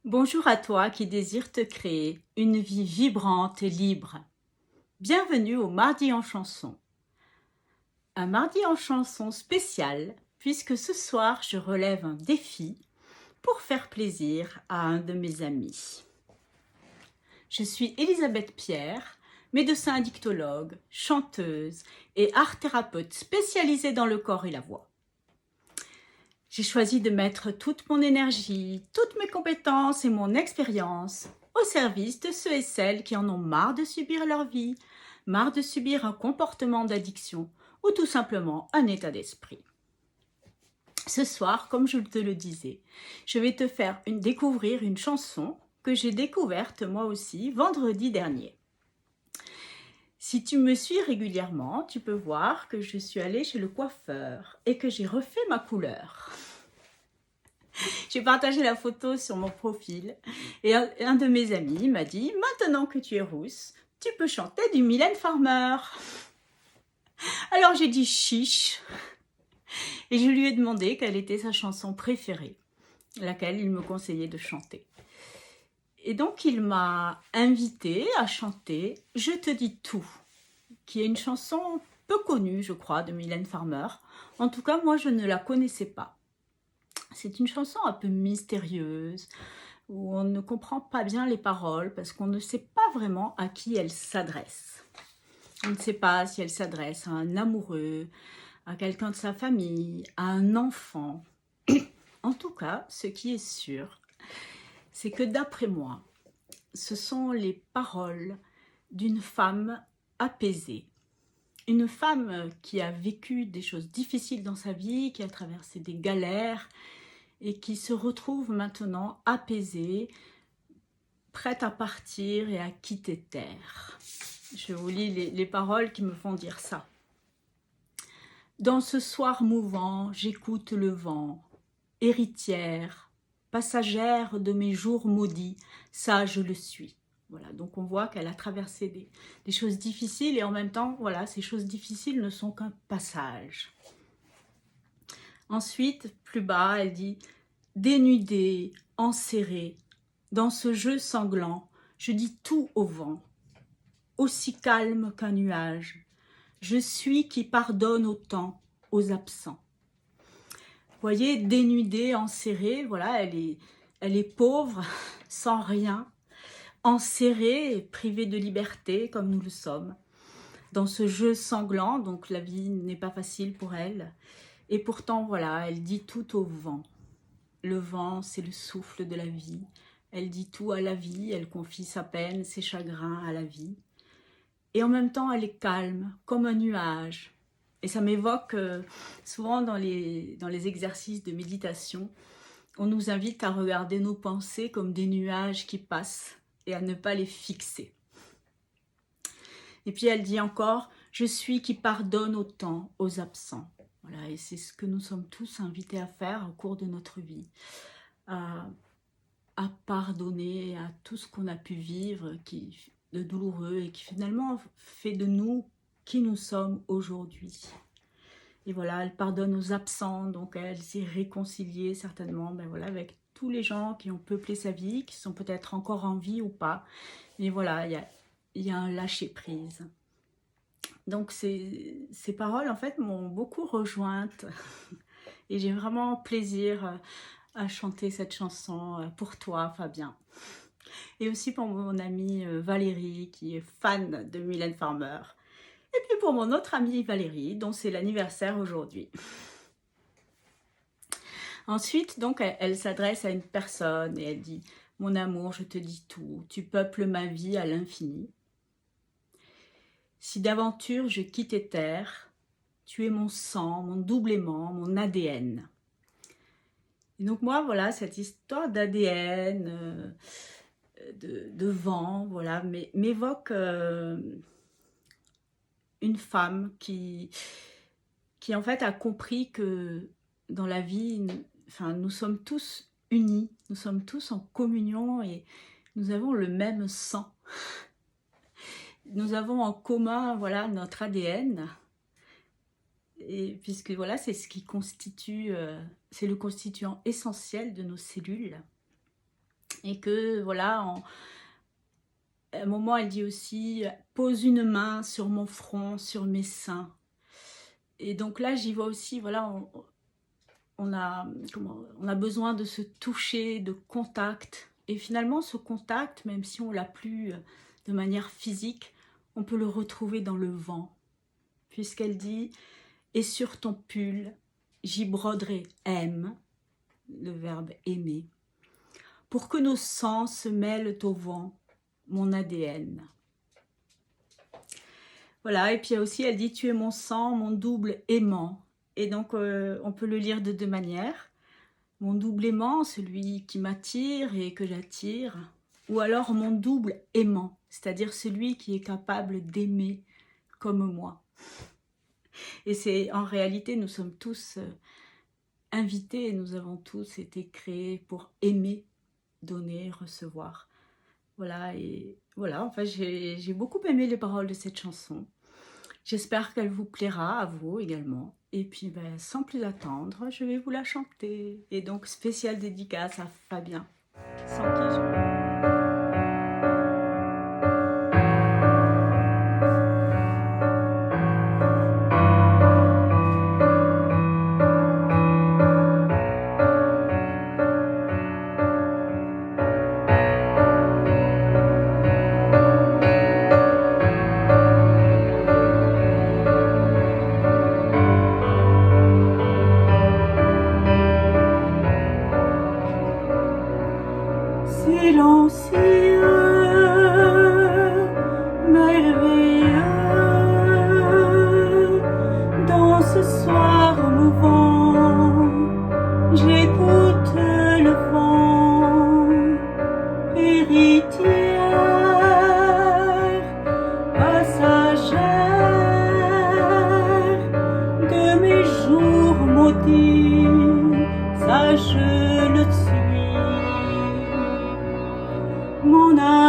Bonjour à toi qui désires te créer une vie vibrante et libre. Bienvenue au Mardi en chanson. Un Mardi en chanson spécial puisque ce soir je relève un défi pour faire plaisir à un de mes amis. Je suis Elisabeth Pierre, médecin addictologue, chanteuse et art-thérapeute spécialisée dans le corps et la voix. J'ai choisi de mettre toute mon énergie, toutes mes compétences et mon expérience au service de ceux et celles qui en ont marre de subir leur vie, marre de subir un comportement d'addiction ou tout simplement un état d'esprit. Ce soir, comme je te le disais, je vais te faire découvrir une chanson que j'ai découverte moi aussi vendredi dernier. Si tu me suis régulièrement, tu peux voir que je suis allée chez le coiffeur et que j'ai refait ma couleur. J'ai partagé la photo sur mon profil et un de mes amis m'a dit « Maintenant que tu es rousse, tu peux chanter du Mylène Farmer ». Alors j'ai dit « Chiche » et je lui ai demandé quelle était sa chanson préférée, laquelle il me conseillait de chanter. Et donc il m'a invitée à chanter « Je te dis tout », qui est une chanson peu connue, je crois, de Mylène Farmer. En tout cas, moi, je ne la connaissais pas. C'est une chanson un peu mystérieuse, où on ne comprend pas bien les paroles parce qu'on ne sait pas vraiment à qui elle s'adresse. On ne sait pas si elle s'adresse à un amoureux, à quelqu'un de sa famille, à un enfant. En tout cas, ce qui est sûr, c'est que d'après moi, ce sont les paroles d'une femme apaisée. Une femme qui a vécu des choses difficiles dans sa vie, qui a traversé des galères, et qui se retrouve maintenant apaisée, prête à partir et à quitter terre. Je vous lis les paroles qui me font dire ça. Dans ce soir mouvant, j'écoute le vent, héritière, passagère de mes jours maudits, ça je le suis. Voilà, donc on voit qu'elle a traversé des choses difficiles et en même temps, voilà, ces choses difficiles ne sont qu'un passage. Ensuite, plus bas, elle dit « Dénudée, enserrée, dans ce jeu sanglant, je dis tout au vent, aussi calme qu'un nuage. Je suis qui pardonne au temps, aux absents. » Vous voyez, dénudée, enserrée, voilà, elle est pauvre, sans rien, enserrée, privée de liberté, comme nous le sommes. Dans ce jeu sanglant, donc la vie n'est pas facile pour elle. Et pourtant, voilà, elle dit tout au vent. Le vent, c'est le souffle de la vie. Elle dit tout à la vie, elle confie sa peine, ses chagrins à la vie. Et en même temps, elle est calme, comme un nuage. Et ça m'évoque souvent dans les exercices de méditation, on nous invite à regarder nos pensées comme des nuages qui passent et à ne pas les fixer. Et puis elle dit encore, je suis qui pardonne au temps, aux absents. Voilà, et c'est ce que nous sommes tous invités à faire au cours de notre vie. À pardonner à tout ce qu'on a pu vivre de douloureux et qui finalement fait de nous qui nous sommes aujourd'hui. Et voilà, elle pardonne aux absents, donc elle s'est réconciliée certainement voilà, avec tous les gens qui ont peuplé sa vie, qui sont peut-être encore en vie ou pas. Mais voilà, il y a un lâcher-prise. Donc ces paroles en fait m'ont beaucoup rejointe et j'ai vraiment plaisir à chanter cette chanson pour toi Fabien. Et aussi pour mon amie Valérie qui est fan de Mylène Farmer. Et puis pour mon autre amie Valérie dont c'est l'anniversaire aujourd'hui. Ensuite donc elle s'adresse à une personne et elle dit « Mon amour, je te dis tout, tu peuples ma vie à l'infini. Si d'aventure je quittais terre, tu es mon sang, mon double aimant, mon ADN. » Et donc moi, voilà, cette histoire d'ADN, de vent, voilà, m'évoque une femme qui en fait a compris que dans la vie, nous sommes tous unis, nous sommes tous en communion et nous avons le même sang. Nous avons en commun, voilà, notre ADN. Et puisque voilà, c'est ce qui constitue, c'est le constituant essentiel de nos cellules. Et que voilà, à un moment elle dit aussi « pose une main sur mon front, sur mes seins ». Et donc là j'y vois aussi, voilà, on a besoin de se toucher, de contact. Et finalement ce contact, même si on l'a plus de manière physique, on peut le retrouver dans le vent. Puisqu'elle dit « et sur ton pull, j'y broderai aime », le verbe aimer, pour que nos sangs se mêlent au vent, mon ADN. Voilà, et puis aussi elle dit « tu es mon sang, mon double aimant ». Et donc on peut le lire de deux manières. Mon double aimant, celui qui m'attire et que j'attire, ou alors mon double aimant, c'est-à-dire celui qui est capable d'aimer comme moi. Et c'est en réalité, nous sommes tous invités, nous avons tous été créés pour aimer, donner, recevoir. Voilà, et voilà, enfin j'ai beaucoup aimé les paroles de cette chanson. J'espère qu'elle vous plaira, à vous également. Et puis, ben, sans plus attendre, je vais vous la chanter. Et donc, spéciale dédicace à Fabien, sans qui je... Silencieux, merveilleux, dans ce soir mouvant, j'écoute le vent, héritière, passagère de mes jours maudits, ça je le suis. Mon âme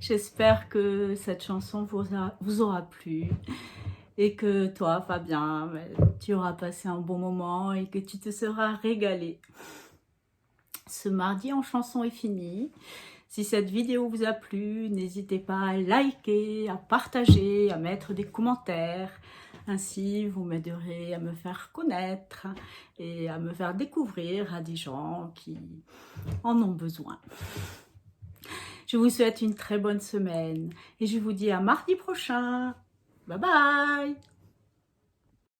J'espère que cette chanson vous aura plu et que toi, Fabien, tu auras passé un bon moment et que tu te seras régalé. Ce mardi en chanson est fini. Si cette vidéo vous a plu, n'hésitez pas à liker, à partager, à mettre des commentaires. Ainsi, vous m'aiderez à me faire connaître et à me faire découvrir à des gens qui en ont besoin. Je vous souhaite une très bonne semaine et je vous dis à mardi prochain. Bye bye!